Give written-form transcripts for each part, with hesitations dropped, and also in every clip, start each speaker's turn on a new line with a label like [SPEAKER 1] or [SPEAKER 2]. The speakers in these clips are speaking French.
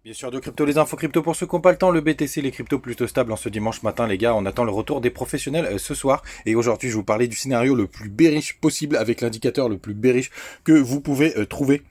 [SPEAKER 1] Bien sûr, de crypto, les infos crypto pour ceux qui n'ont pas le temps, le BTC, les cryptos plutôt stables en ce dimanche matin, les gars. On attend le retour des professionnels ce soir. Et aujourd'hui, je vais vous parler du scénario le plus bearish possible avec l'indicateur le plus bearish que vous pouvez trouver.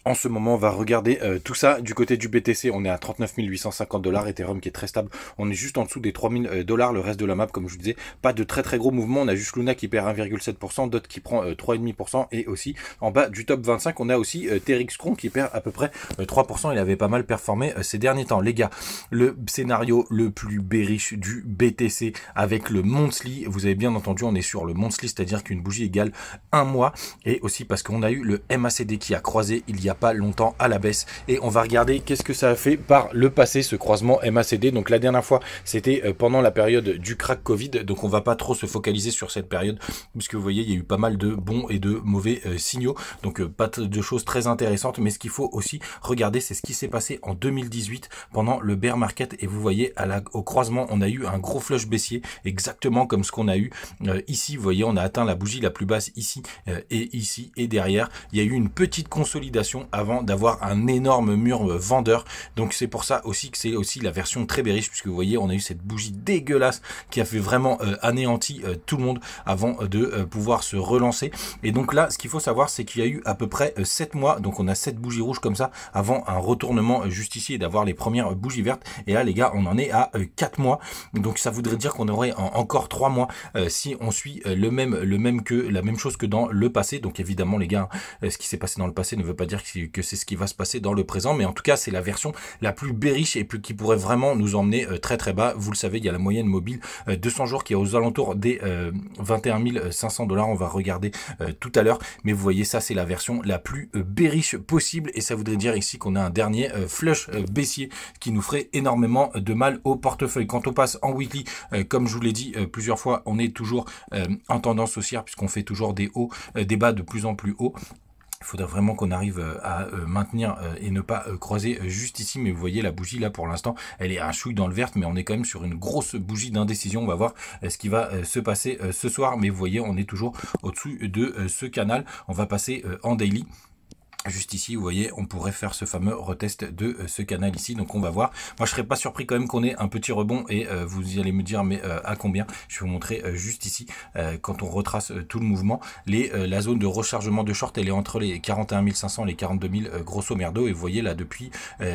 [SPEAKER 1] En ce moment, on va regarder tout ça du côté du BTC. On est à 39 850 $. Ethereum qui est très stable. On est juste en dessous des 3000 $. Le reste de la map, comme je vous disais, pas de très très gros mouvements. On a juste Luna qui perd 1,7%, DOT qui prend 3,5%. Et aussi, en bas du top 25, on a aussi TRX-Cron qui perd à peu près 3%. Il avait pas mal performé ces derniers temps. Les gars, le scénario le plus bearish du BTC avec le monthly. Vous avez bien entendu, on est sur le monthly, c'est-à-dire qu'une bougie égale un mois. Et aussi parce qu'on a eu le MACD qui a croisé il y a pas longtemps à la baisse, et on va regarder qu'est-ce que ça a fait par le passé, ce croisement MACD. Donc la dernière fois c'était pendant la période du crack Covid, donc on va pas trop se focaliser sur cette période puisque vous voyez il y a eu pas mal de bons et de mauvais signaux, donc pas de choses très intéressantes. Mais ce qu'il faut aussi regarder, c'est ce qui s'est passé en 2018 pendant le bear market, et vous voyez au croisement on a eu un gros flush baissier exactement comme ce qu'on a eu ici. Vous voyez, on a atteint la bougie la plus basse ici et ici, et derrière il y a eu une petite consolidation avant d'avoir un énorme mur vendeur. Donc c'est pour ça aussi que c'est aussi la version très bearish, puisque vous voyez on a eu cette bougie dégueulasse qui a fait vraiment anéanti tout le monde avant de pouvoir se relancer. Et donc là ce qu'il faut savoir, c'est qu'il y a eu à peu près 7 mois, donc on a 7 bougies rouges comme ça avant un retournement juste ici et d'avoir les premières bougies vertes. Et là les gars, on en est à 4 mois, donc ça voudrait dire qu'on aurait encore 3 mois si on suit la même chose que dans le passé. Donc évidemment les gars, ce qui s'est passé dans le passé ne veut pas dire que c'est ce qui va se passer dans le présent, mais en tout cas c'est la version la plus bearish et qui pourrait vraiment nous emmener très très bas. Vous le savez, il y a la moyenne mobile 200 jours qui est aux alentours des 21 500 $. On va regarder tout à l'heure, mais vous voyez, ça c'est la version la plus bearish possible, et ça voudrait dire ici qu'on a un dernier flush baissier qui nous ferait énormément de mal au portefeuille. Quand on passe en weekly, comme je vous l'ai dit plusieurs fois, on est toujours en tendance haussière puisqu'on fait toujours des hauts, des bas de plus en plus hauts. Il faudra vraiment qu'on arrive à maintenir et ne pas croiser juste ici. Mais vous voyez la bougie là pour l'instant elle est un chouille dans le vert, mais on est quand même sur une grosse bougie d'indécision. On va voir ce qui va se passer ce soir, mais vous voyez on est toujours au-dessus de ce canal. On va passer en daily. Juste ici, vous voyez, on pourrait faire ce fameux retest de ce canal ici. Donc on va voir. Moi je serais pas surpris quand même qu'on ait un petit rebond, et vous allez me dire mais à combien. Je vais vous montrer juste ici quand on retrace tout le mouvement. La zone de rechargement de short, elle est entre les 41 500 et les 42 000 grosso merdo, et vous voyez là depuis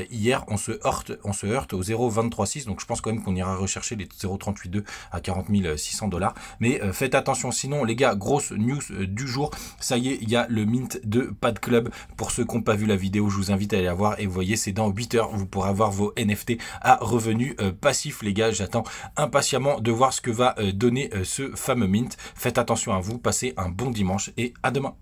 [SPEAKER 1] hier on se heurte au 0,236. donc je pense quand même qu'on ira rechercher les 0,382 à 40 600 $. Mais faites attention, sinon les gars, grosse news du jour, ça y est, il y a le mint de Pad Club. Pour ceux qui n'ont pas vu la vidéo, je vous invite à aller la voir, et vous voyez c'est dans 8 heures, vous pourrez avoir vos NFT à revenus passifs. Les gars, j'attends impatiemment de voir ce que va donner ce fameux mint. Faites attention à vous, passez un bon dimanche et à demain.